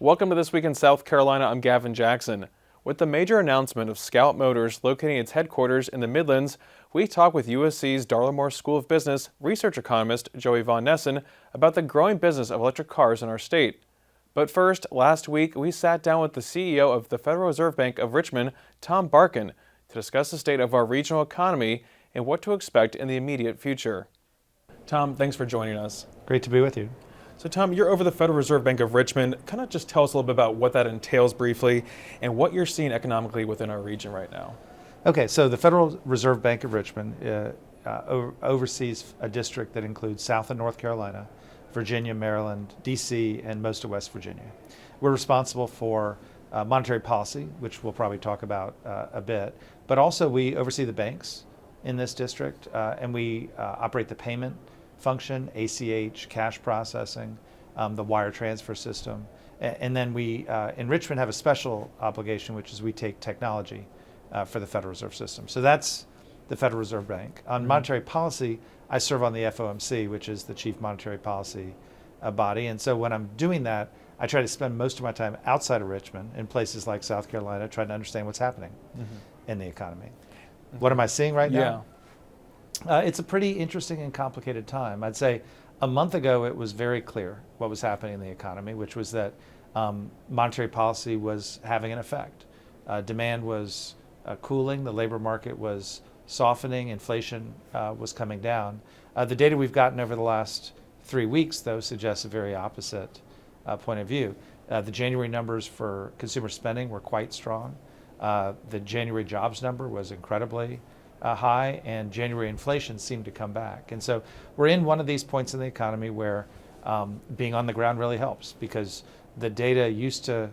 Welcome to This Week in South Carolina. I'm Gavin Jackson. With the major announcement of Scout Motors locating its headquarters in the Midlands, we talk with USC's Darla Moore School of Business research economist Joey von Nessen about the growing business of electric cars in our state. But first, last week we sat down with the CEO of the Federal Reserve Bank of Richmond, Tom Barkin, to discuss the state of our regional economy and what to expect in the immediate future. Tom, thanks for joining us. Great to be with you. So Tom, you're over the Federal Reserve Bank of Richmond. Kind of just tell us a little bit about what that entails briefly and what you're seeing economically within our region right now. Okay, so the Federal Reserve Bank of Richmond oversees a district that includes South and North Carolina, Virginia, Maryland, DC, and most of West Virginia. We're responsible for monetary policy, which we'll probably talk about a bit, but also we oversee the banks in this district, and we operate the payment function, ACH, cash processing, the wire transfer system. And then we, in Richmond, have a special obligation, which is we take technology for the Federal Reserve System. So that's the Federal Reserve Bank. On monetary policy, I serve on the FOMC, which is the chief monetary policy body. And so when I'm doing that, I try to spend most of my time outside of Richmond in places like South Carolina, trying to understand what's happening in the economy. What am I seeing right now? It's a pretty interesting and complicated time. I'd say a month ago it was very clear what was happening in the economy, which was that monetary policy was having an effect. Demand was cooling, the labor market was softening, inflation was coming down. The data we've gotten over the last 3 weeks, though, suggests a very opposite point of view. The January numbers for consumer spending were quite strong. The January jobs number was incredibly high, and January inflation seemed to come back. And so we're in one of these points in the economy where being on the ground really helps, because the data used to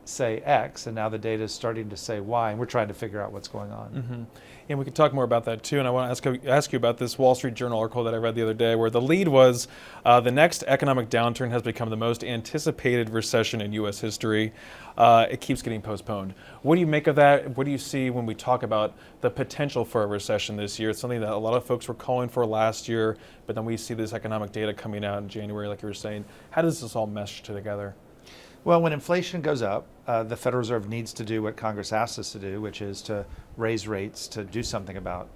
say X, and now the data is starting to say Y, and we're trying to figure out what's going on. And we could talk more about that too. And I want to ask you about this Wall Street Journal article that I read the other day, where the lead was the next economic downturn has become the most anticipated recession in U.S. history. It keeps getting postponed. What do you make of that? What do you see when we talk about the potential for a recession this year? It's something that a lot of folks were calling for last year, but then we see this economic data coming out in January, like you were saying. How does this all mesh together? Well, when inflation goes up, the Federal Reserve needs to do what Congress asked us to do, which is to raise rates to do something about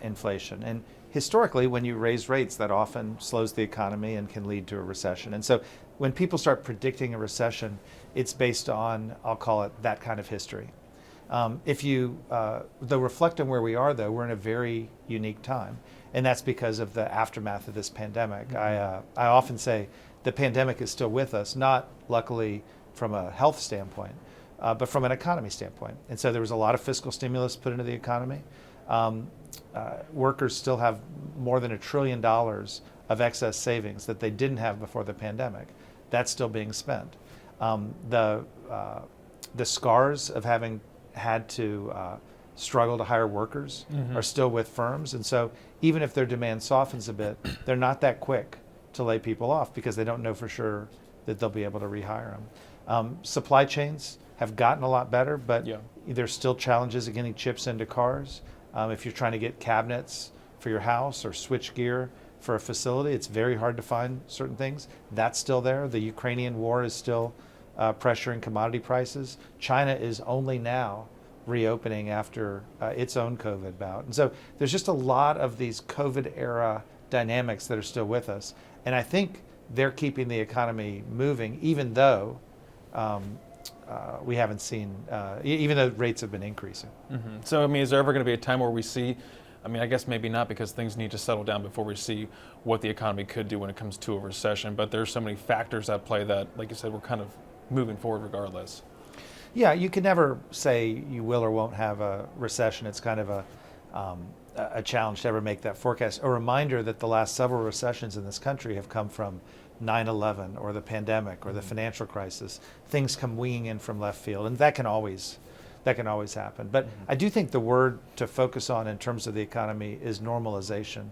inflation. And historically, when you raise rates, that often slows the economy and can lead to a recession. And so when people start predicting a recession, it's based on, I'll call it, that kind of history. If you, though reflect on where we are, though, we're in a very unique time. And that's because of the aftermath of this pandemic. I often say the pandemic is still with us, not luckily from a health standpoint, but from an economy standpoint. And so there was a lot of fiscal stimulus put into the economy. Workers still have more than $1 trillion of excess savings that they didn't have before the pandemic. That's still being spent. The scars of having had to struggle to hire workers are still with firms. And so even if their demand softens a bit, they're not that quick to lay people off because they don't know for sure that they'll be able to rehire them. Supply chains have gotten a lot better, but there's still challenges of getting chips into cars. If you're trying to get cabinets for your house or switch gear for a facility, it's very hard to find certain things. That's still there. The Ukrainian war is still pressuring commodity prices. China is only now reopening after its own COVID bout. And so there's just a lot of these COVID era dynamics that are still with us. And I think they're keeping the economy moving, even though we haven't seen, even though rates have been increasing. So, I mean, is there ever going to be a time where we see, I mean, I guess maybe not, because things need to settle down before we see what the economy could do when it comes to a recession, but there's so many factors at play that, like you said, we're kind of moving forward regardless. Yeah, you can never say you will or won't have a recession. It's kind of a challenge to ever make that forecast. A reminder that the last several recessions in this country have come from 9/11 or the pandemic or the financial crisis. Things come winging in from left field, and that can always happen. But I do think the word to focus on in terms of the economy is normalization.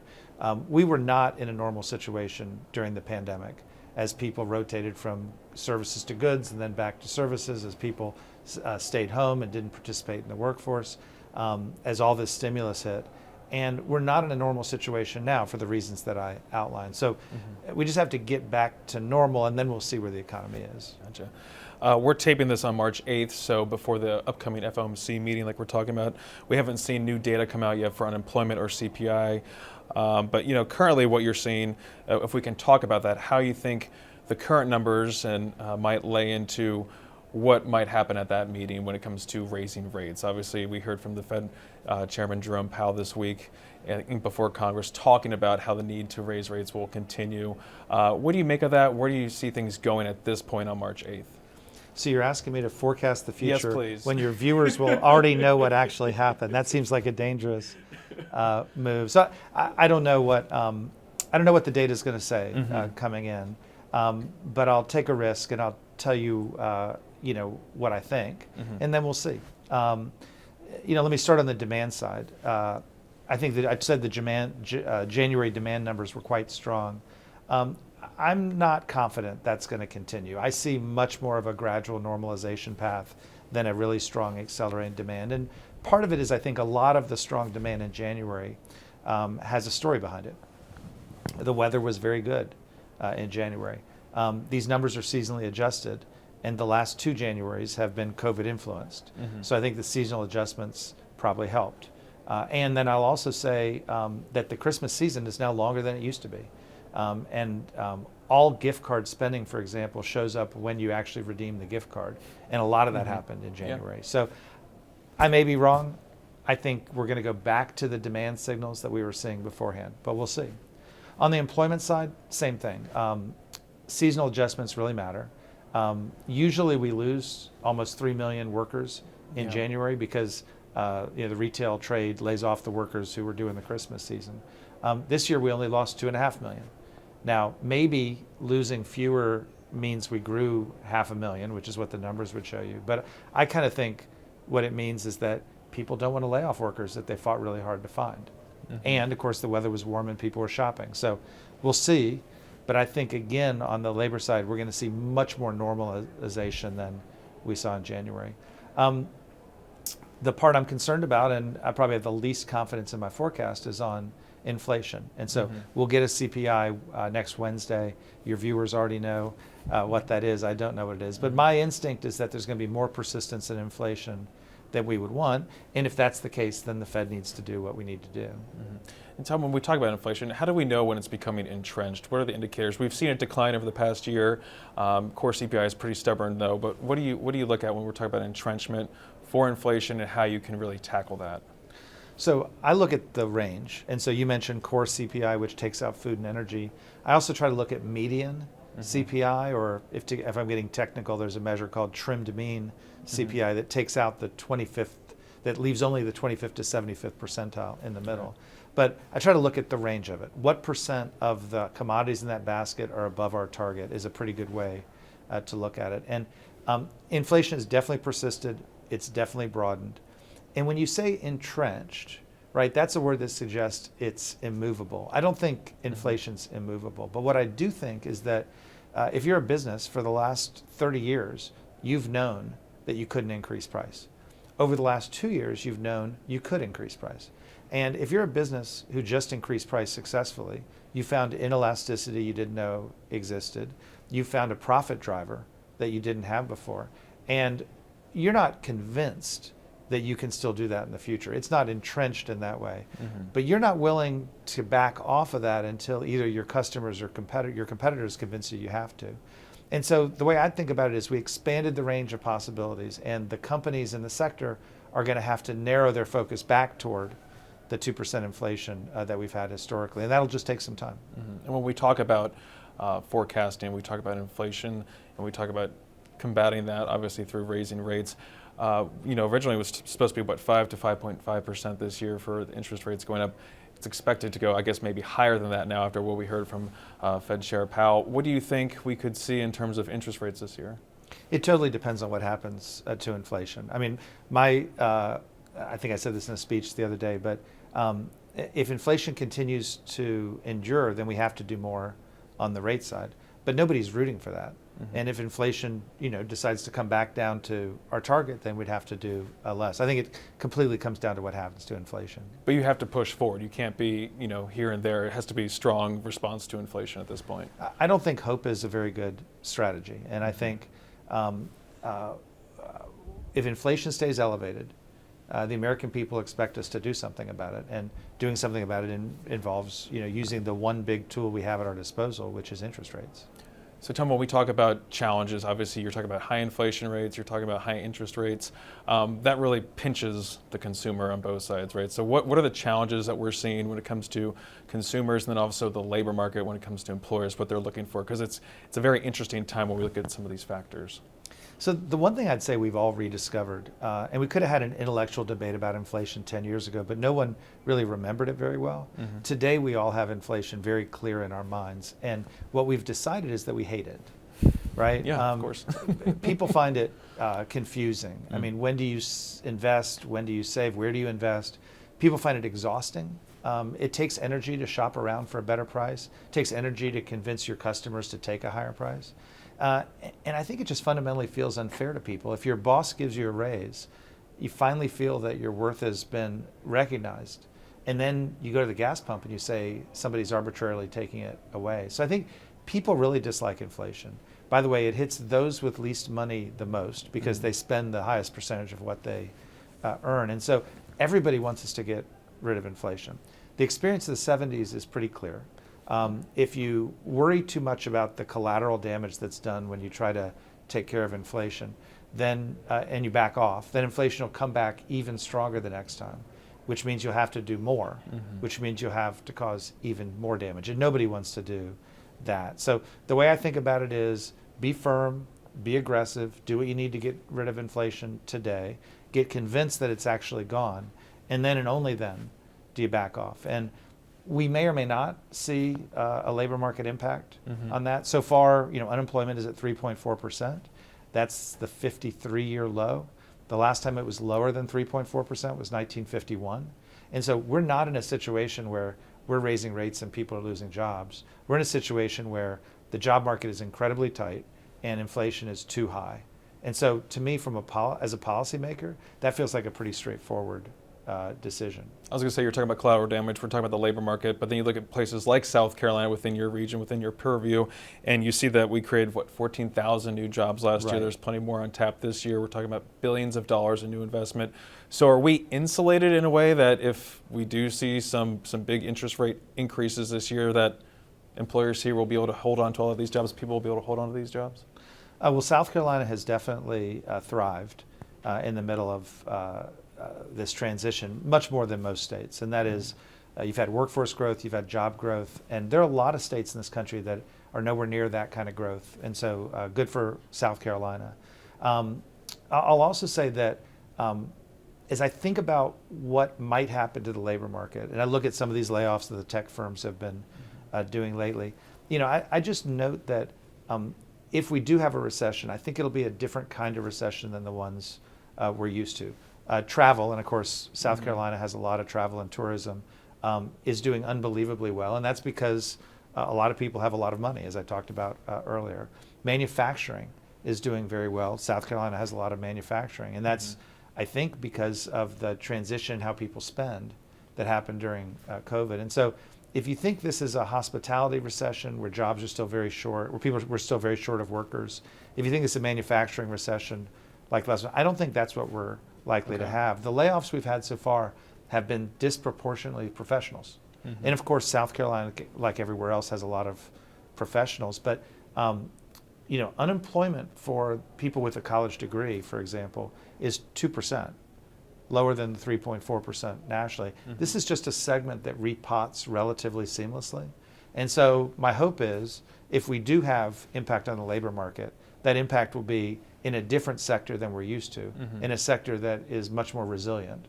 We were not in a normal situation during the pandemic, as people rotated from services to goods and then back to services, as people stayed home and didn't participate in the workforce, as all this stimulus hit. And we're not in a normal situation now for the reasons that I outlined. So we just have to get back to normal, and then we'll see where the economy is. Gotcha. We're taping this on March 8th, so before the upcoming FOMC meeting like we're talking about. We haven't seen new data come out yet for unemployment or CPI. But currently what you're seeing, if we can talk about that, how you think the current numbers and might lay into what might happen at that meeting when it comes to raising rates. Obviously, we heard from the Fed Chairman Jerome Powell this week before Congress talking about how the need to raise rates will continue. What do you make of that? Where do you see things going at this point on March 8th? So you're asking me to forecast the future Yes, please. when your viewers will already know what actually happened. That seems like a dangerous move. So I don't know what the data is going to say coming in, but I'll take a risk and I'll tell you what I think, and then we'll see. Let me start on the demand side. I think that I said the January demand numbers were quite strong. I'm not confident that's going to continue. I see much more of a gradual normalization path than a really strong accelerating demand. And part of it is I think a lot of the strong demand in January has a story behind it. The weather was very good in January. These numbers are seasonally adjusted, and the last 2 Januaries have been COVID influenced. So I think the seasonal adjustments probably helped. And then I'll also say that the Christmas season is now longer than it used to be. All gift card spending, for example, shows up when you actually redeem the gift card. And a lot of that happened in January. Yeah. So I may be wrong. I think we're going to go back to the demand signals that we were seeing beforehand, but we'll see. On the employment side, same thing. Seasonal adjustments really matter. Usually we lose almost 3 million workers in January because the retail trade lays off the workers who were doing the Christmas season. This year we only lost 2.5 million. Now, maybe losing fewer means we grew 500,000, which is what the numbers would show you. But I kind of think what it means is that people don't want to lay off workers that they fought really hard to find. And of course the weather was warm and people were shopping. So we'll see. But I think again on the labor side we're going to see much more normalization than we saw in January. The part I'm concerned about, and I probably have the least confidence in my forecast, is on inflation. And so we'll get a CPI next Wednesday. Your viewers already know what that is. I don't know what it is. But my instinct is that there's going to be more persistence in inflation than we would want. And if that's the case, then the Fed needs to do what we need to do. And Tom, when we talk about inflation, how do we know when it's becoming entrenched? What are the indicators? We've seen it decline over the past year. Core CPI is pretty stubborn though, but what do you look at when we're talking about entrenchment for inflation and how you can really tackle that? So I look at the range. And so you mentioned core CPI, which takes out food and energy. I also try to look at median CPI, or if I'm getting technical, there's a measure called trimmed mean CPI that takes out the 25th, that leaves only the 25th to 75th percentile in the middle. But I try to look at the range of it. What percent of the commodities in that basket are above our target is a pretty good way to look at it. And inflation has definitely persisted. It's definitely broadened. And when you say entrenched, right, that's a word that suggests it's immovable. I don't think inflation's immovable. But what I do think is that if you're a business for the last 30 years, you've known that you couldn't increase price. Over the last 2 years, you've known you could increase price. And if you're a business who just increased price successfully, you found inelasticity you didn't know existed. You found a profit driver that you didn't have before. And you're not convinced that you can still do that in the future. It's not entrenched in that way. But you're not willing to back off of that until either your customers or your competitors convince you have to. And so the way I think about it is we expanded the range of possibilities, and the companies in the sector are going to have to narrow their focus back toward the 2% inflation that we've had historically. And that'll just take some time. And when we talk about forecasting, we talk about inflation, and we talk about combating that, obviously through raising rates. Originally it was supposed to be, 5 to 5.5% this year for the interest rates going up. It's expected to go, I guess, maybe higher than that now after what we heard from Fed Chair Powell. What do you think we could see in terms of interest rates this year? It totally depends on what happens to inflation. I mean, I think I said this in a speech the other day, but if inflation continues to endure, then we have to do more on the rate side. But nobody's rooting for that. And if inflation, decides to come back down to our target, then we'd have to do less. I think it completely comes down to what happens to inflation. But you have to push forward. You can't be, here and there. It has to be a strong response to inflation at this point. I don't think hope is a very good strategy. And I think if inflation stays elevated, the American people expect us to do something about it. And doing something about it involves, using the one big tool we have at our disposal, which is interest rates. So Tom, when we talk about challenges, obviously you're talking about high inflation rates, you're talking about high interest rates. That really pinches the consumer on both sides, right? So what are the challenges that we're seeing when it comes to consumers, and then also the labor market when it comes to employers, what they're looking for? Because it's a very interesting time when we look at some of these factors. So the one thing I'd say we've all rediscovered, and we could have had an intellectual debate about inflation 10 years ago, but no one really remembered it very well. Today we all have inflation very clear in our minds, and what we've decided is that we hate it, right? Yeah, of course. People find it confusing. I mean, when do you invest? When do you save? Where do you invest? People find it exhausting. It takes energy to shop around for a better price. It takes energy to convince your customers to take a higher price. And I think it just fundamentally feels unfair to people. If your boss gives you a raise, you finally feel that your worth has been recognized. And then you go to the gas pump and you say somebody's arbitrarily taking it away. So I think people really dislike inflation. By the way, it hits those with least money the most because they spend the highest percentage of what they earn. And so everybody wants us to get rid of inflation. The experience of the 70s is pretty clear. If you worry too much about the collateral damage that's done when you try to take care of inflation, then and you back off, then inflation will come back even stronger the next time, which means you'll have to do more, which means you'll have to cause even more damage. And nobody wants to do that. So the way I think about it is be firm, be aggressive, do what you need to get rid of inflation today, get convinced that it's actually gone, and then and only then do you back off. And we may or may not see a labor market impact on that. So far, unemployment is at 3.4%. That's the 53-year low. The last time it was lower than 3.4% was 1951. And so we're not in a situation where we're raising rates and people are losing jobs. We're in a situation where the job market is incredibly tight and inflation is too high. And so to me, as a policymaker, that feels like a pretty straightforward decision. I was going to say, you're talking about collateral damage, we're talking about the labor market, but then you look at places like South Carolina within your region, within your purview, and you see that we created, 14,000 new jobs last year. There's plenty more on tap this year. We're talking about billions of dollars in new investment. So are we insulated in a way that if we do see some big interest rate increases this year, that employers here will be able to hold on to all of these jobs, people will be able to hold on to these jobs? Well, South Carolina has definitely thrived in the middle of this transition, much more than most states. And that is, you've had workforce growth, you've had job growth, and there are a lot of states in this country that are nowhere near that kind of growth. And so good for South Carolina. I'll also say that as I think about what might happen to the labor market, and I look at some of these layoffs that the tech firms have been doing lately, I just note that if we do have a recession, I think it'll be a different kind of recession than the ones we're used to. Travel, and of course South Carolina has a lot of travel and tourism, is doing unbelievably well, and that's because a lot of people have a lot of money, as I talked about earlier. Manufacturing is doing very well. South Carolina has a lot of manufacturing, and that's, I think, because of the transition in how people spend that happened during COVID. And so if you think this is a hospitality recession where jobs are still very short, where we're still very short of workers, if you think it's a manufacturing recession like last one, I don't think that's what we're likely to have. The layoffs we've had so far have been disproportionately professionals. And of course, South Carolina, like everywhere else, has a lot of professionals. But unemployment for people with a college degree, for example, is 2%, lower than the 3.4% nationally. This is just a segment that repots relatively seamlessly. And so my hope is, if we do have impact on the labor market, that impact will be in a different sector than we're used to, in a sector that is much more resilient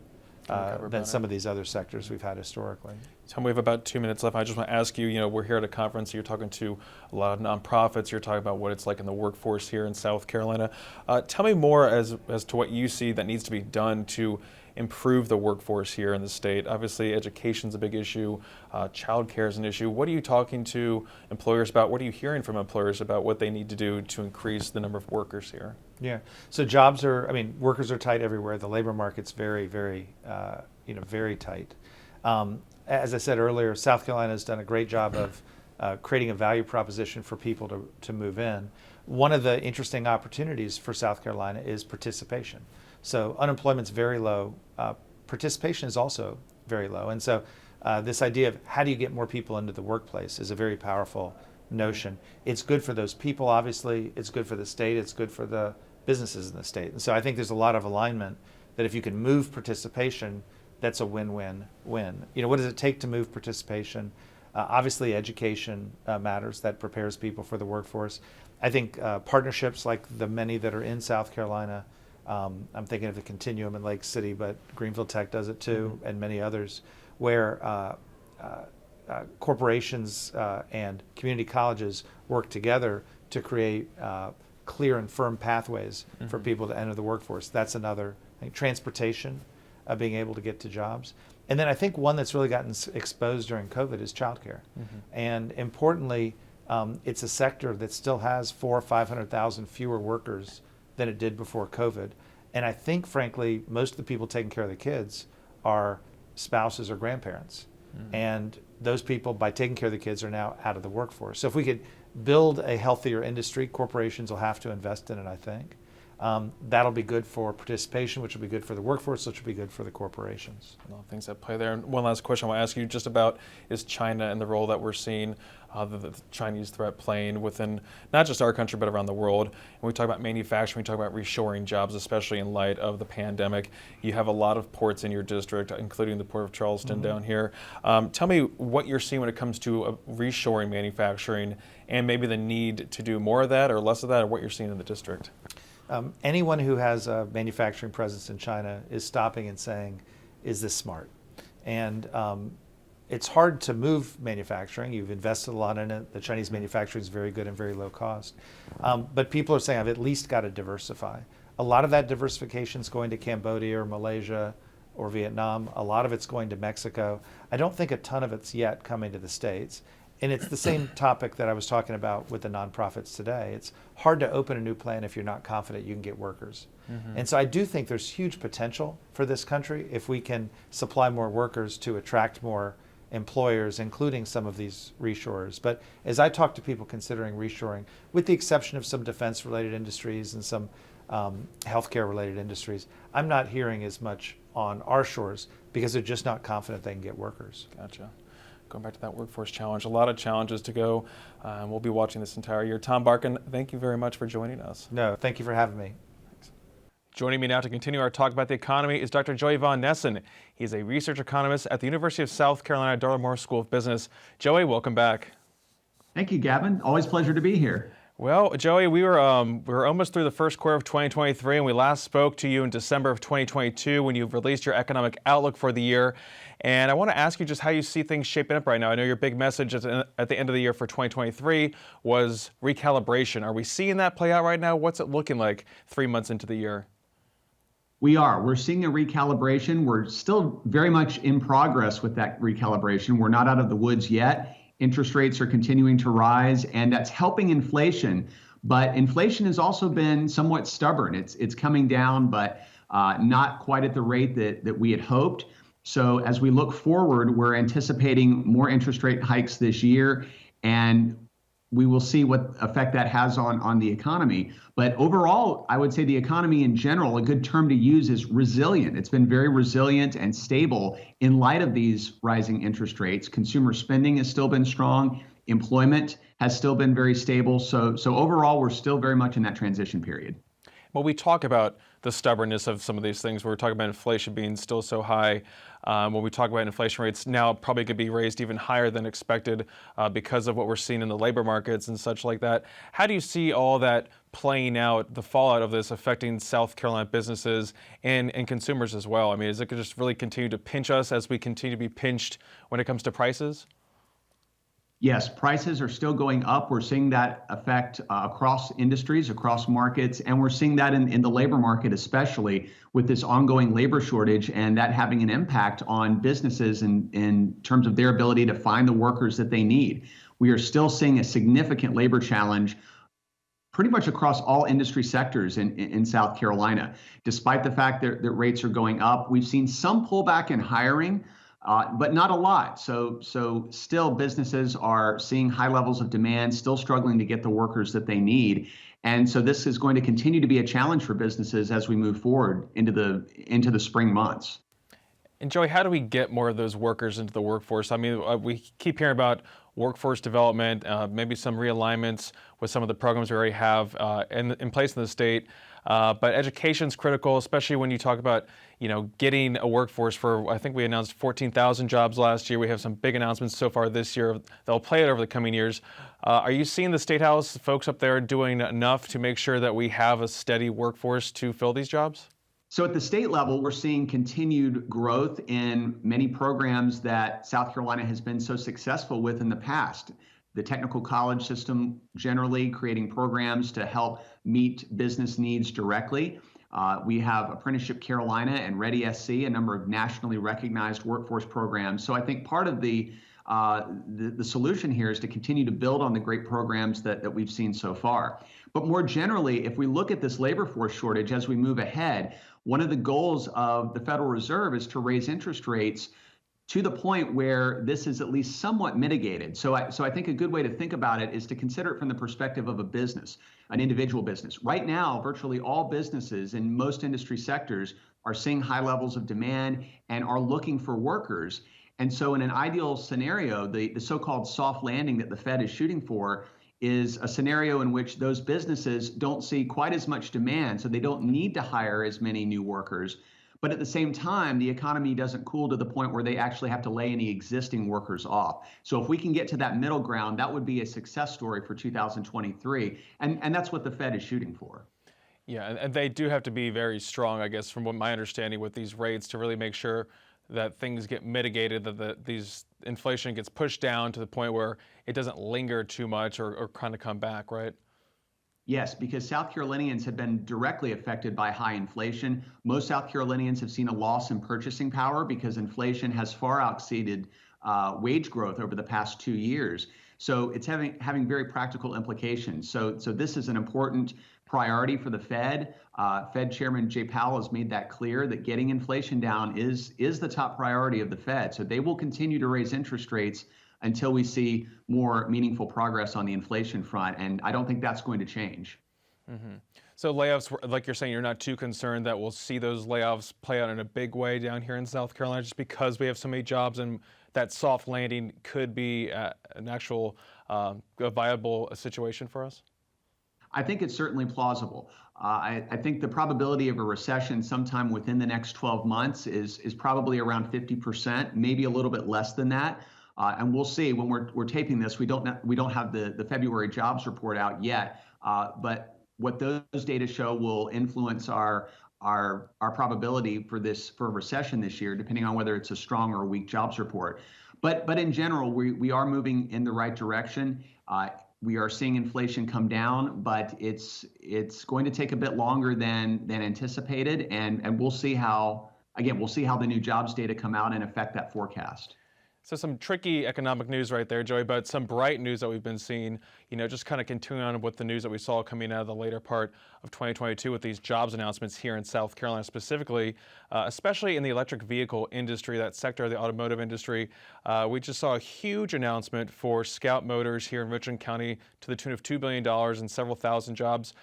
than some of these other sectors we've had historically. Tom, we have about 2 minutes left. I just want to ask you, we're here at a conference. You're talking to a lot of nonprofits. You're talking about what it's like in the workforce here in South Carolina. Tell me more as to what you see that needs to be done to improve the workforce here in the state. Obviously, education's a big issue. Childcare is an issue. What are you talking to employers about? What are you hearing from employers about what they need to do to increase the number of workers here? Yeah. So workers are tight everywhere. The labor market's very, very, very tight. As I said earlier, South Carolina has done a great job of creating a value proposition for people to move in. One of the interesting opportunities for South Carolina is participation. So unemployment's very low. Participation is also very low. And so this idea of how do you get more people into the workplace is a very powerful notion. It's good for those people, obviously. It's good for the state. It's good for the businesses in the state. And so I think there's a lot of alignment that if you can move participation, that's a win-win-win. What does it take to move participation? Obviously, education matters. That prepares people for the workforce. I think partnerships like the many that are in South Carolina, I'm thinking of the Continuum in Lake City, but Greenville Tech does it too, and many others, where corporations and community colleges work together to create clear and firm pathways for people to enter the workforce. That's another. I think transportation, being able to get to jobs. And then I think one that's really gotten exposed during COVID is childcare. And importantly, it's a sector that still has 400,000 or 500,000 fewer workers than it did before COVID. And I think, frankly, most of the people taking care of the kids are spouses or grandparents. And those people, by taking care of the kids, are now out of the workforce. So if we could build a healthier industry, corporations will have to invest in it, I think. That'll be good for participation, which will be good for the workforce, which will be good for the corporations. A lot of things at play there. And one last question I want to ask you just about is China and the role that we're seeing the Chinese threat playing within not just our country, but around the world. And we talk about manufacturing, we talk about reshoring jobs, especially in light of the pandemic. You have a lot of ports in your district, including the Port of Charleston down here. Tell me what you're seeing when it comes to reshoring manufacturing and maybe the need to do more of that or less of that, or what you're seeing in the district. Anyone who has a manufacturing presence in China is stopping and saying, is this smart? And it's hard to move manufacturing. You've invested a lot in it. The Chinese manufacturing is very good and very low cost. But people are saying, I've at least got to diversify. A lot of that diversification is going to Cambodia or Malaysia or Vietnam. A lot of it's going to Mexico. I don't think a ton of it's yet coming to the States. And it's the same topic that I was talking about with the nonprofits today. It's hard to open a new plant if you're not confident you can get workers. And so I do think there's huge potential for this country if we can supply more workers to attract more employers, including some of these reshorers. But as I talk to people considering reshoring, with the exception of some defense-related industries and some healthcare-related industries, I'm not hearing as much on our shores because they're just not confident they can get workers. Gotcha. Going back to that workforce challenge, a lot of challenges to go. We'll be watching this entire year. Tom Barkin, thank you very much for joining us. No, thank you for having me. Thanks. Joining me now to continue our talk about the economy is Dr. Joey Von Nessen. He's a research economist at the University of South Carolina Darla Moore School of Business. Joey, welcome back. Thank you, Gavin. Always a pleasure to be here. Well, Joey, we were almost through the first quarter of 2023, and we last spoke to you in December of 2022 when you released your economic outlook for the year. And I want to ask you just how you see things shaping up right now. I know your big message at the end of the year for 2023 was recalibration. Are we seeing that play out right now? What's it looking like 3 months into the year? We are. We're seeing a recalibration. We're still very much in progress with that recalibration. We're not out of the woods yet. Interest rates are continuing to rise, and that's helping inflation. But inflation has also been somewhat stubborn. It's coming down, but not quite at the rate that we had hoped. So as we look forward, we're anticipating more interest rate hikes this year, and we will see what effect that has on the economy. But overall, I would say the economy in general, a good term to use is resilient. It's been very resilient and stable in light of these rising interest rates. Consumer spending has still been strong. Employment has still been very stable. So overall, we're still very much in that transition period. Well, we talk about the stubbornness of some of these things. We're talking about inflation being still so high. When we talk about inflation rates now probably could be raised even higher than expected because of what we're seeing in the labor markets and such like that. How do you see all that playing out, the fallout of this affecting South Carolina businesses and consumers as well? I mean, is it going to just really continue to pinch us as we continue to be pinched when it comes to prices? Yes, prices are still going up. We're seeing that effect across industries, across markets, and we're seeing that in the labor market, especially with this ongoing labor shortage, and that having an impact on businesses in terms of their ability to find the workers that they need. We are still seeing a significant labor challenge pretty much across all industry sectors in South Carolina. Despite the fact that rates are going up, we've seen some pullback in hiring, but not a lot. So still businesses are seeing high levels of demand, still struggling to get the workers that they need. And so this is going to continue to be a challenge for businesses as we move forward into the spring months. And Joey, how do we get more of those workers into the workforce? I mean, we keep hearing about workforce development, maybe some realignments with some of the programs we already have in place in the state. But education's critical, especially when you talk about, getting a workforce for, I think we announced 14,000 jobs last year. We have some big announcements so far this year. They'll play it over the coming years. Are you seeing the State House folks up there doing enough to make sure that we have a steady workforce to fill these jobs? So at the state level, we're seeing continued growth in many programs that South Carolina has been so successful with in the past. The technical college system generally creating programs to help meet business needs directly. We have Apprenticeship Carolina and Ready SC, a number of nationally recognized workforce programs. So I think part of the solution here is to continue to build on the great programs that we've seen so far. But more generally, if we look at this labor force shortage as we move ahead, one of the goals of the Federal Reserve is to raise interest rates to the point where this is at least somewhat mitigated. So I think a good way to think about it is to consider it from the perspective of a business, an individual business. Right now, virtually all businesses in most industry sectors are seeing high levels of demand and are looking for workers. And so in an ideal scenario, the so-called soft landing that the Fed is shooting for is a scenario in which those businesses don't see quite as much demand, so they don't need to hire as many new workers. But at the same time, the economy doesn't cool to the point where they actually have to lay any existing workers off. So if we can get to that middle ground, that would be a success story for 2023. And that's what the Fed is shooting for. Yeah, and they do have to be very strong, I guess, from what my understanding with these rates to really make sure that things get mitigated, that these inflation gets pushed down to the point where it doesn't linger too much or kind of come back, right? Yes, because South Carolinians have been directly affected by high inflation. Most South Carolinians have seen a loss in purchasing power because inflation has far exceeded wage growth over the past 2 years. So it's having very practical implications. So this is an important priority for the Fed. Fed Chairman Jay Powell has made that clear that getting inflation down is the top priority of the Fed. So they will continue to raise interest rates until we see more meaningful progress on the inflation front. And I don't think that's going to change. Mm-hmm. So layoffs, like you're saying, you're not too concerned that we'll see those layoffs play out in a big way down here in South Carolina just because we have so many jobs and that soft landing could be an actual a viable situation for us? I think it's certainly plausible. I think the probability of a recession sometime within the next 12 months is probably around 50%, maybe a little bit less than that. And we'll see when we're taping this. We don't have the February jobs report out yet, but what those data show will influence our probability for a recession this year, depending on whether it's a strong or a weak jobs report. But in general, we are moving in the right direction. We are seeing inflation come down, but it's going to take a bit longer than anticipated, and we'll see how the new jobs data come out and affect that forecast. So some tricky economic news right there, Joey, but some bright news that we've been seeing, just kind of continuing on with the news that we saw coming out of the later part of 2022 with these jobs announcements here in South Carolina specifically, especially in the electric vehicle industry, that sector of the automotive industry. We just saw a huge announcement for Scout Motors here in Richmond County to the tune of $2 billion and several thousand jobs.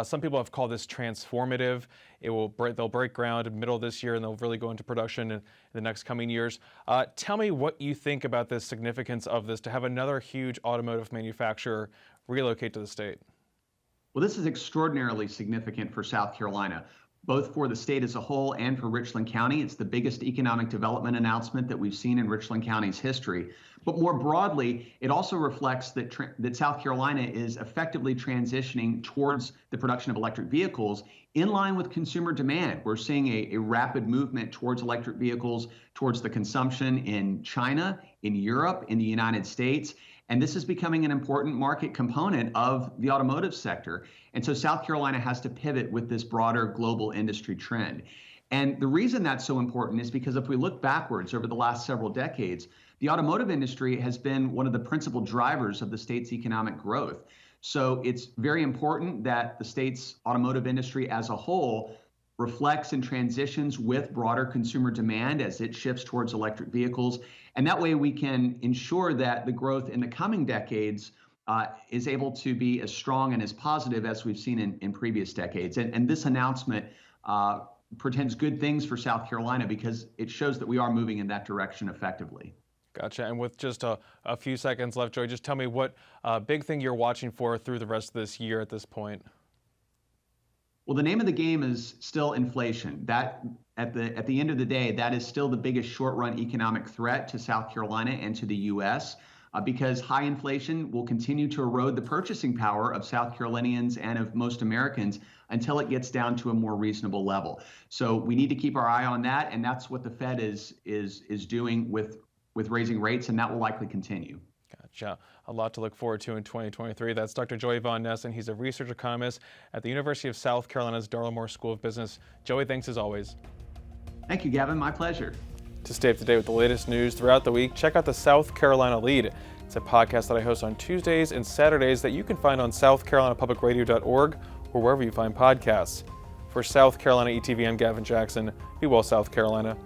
Some people have called this transformative. They'll break ground in the middle of this year and they'll really go into production in the next coming years. Tell me what you think about the significance of this to have another huge automotive manufacturer relocate to the state. Well, this is extraordinarily significant for South Carolina, both for the state as a whole and for Richland County. It's the biggest economic development announcement that we've seen in Richland County's history. But more broadly, it also reflects that South Carolina is effectively transitioning towards the production of electric vehicles in line with consumer demand. We're seeing a rapid movement towards electric vehicles, towards the consumption in China, in Europe, in the United States. And this is becoming an important market component of the automotive sector. And so South Carolina has to pivot with this broader global industry trend. And the reason that's so important is because if we look backwards over the last several decades, the automotive industry has been one of the principal drivers of the state's economic growth. So it's very important that the state's automotive industry as a whole reflects and transitions with broader consumer demand as it shifts towards electric vehicles. And that way we can ensure that the growth in the coming decades is able to be as strong and as positive as we've seen in previous decades. And this announcement portends good things for South Carolina because it shows that we are moving in that direction effectively. Gotcha. And with just a few seconds left, Joey, just tell me what big thing you're watching for through the rest of this year at this point. Well, the name of the game is still inflation. That at the end of the day, that is still the biggest short-run economic threat to South Carolina and to the U.S. Because high inflation will continue to erode the purchasing power of South Carolinians and of most Americans until it gets down to a more reasonable level. So we need to keep our eye on that, and that's what the Fed is doing with raising rates, and that will likely continue. Gotcha. A lot to look forward to in 2023. That's Dr. Joey Von Nessen. He's a research economist at the University of South Carolina's Darla School of Business. Joey, thanks as always. Thank you, Gavin. My pleasure. To stay up to date with the latest news throughout the week, check out the South Carolina Lead. It's a podcast that I host on Tuesdays and Saturdays that you can find on southcarolinapublicradio.org or wherever you find podcasts. For South Carolina ETV, I'm Gavin Jackson. Be well, South Carolina.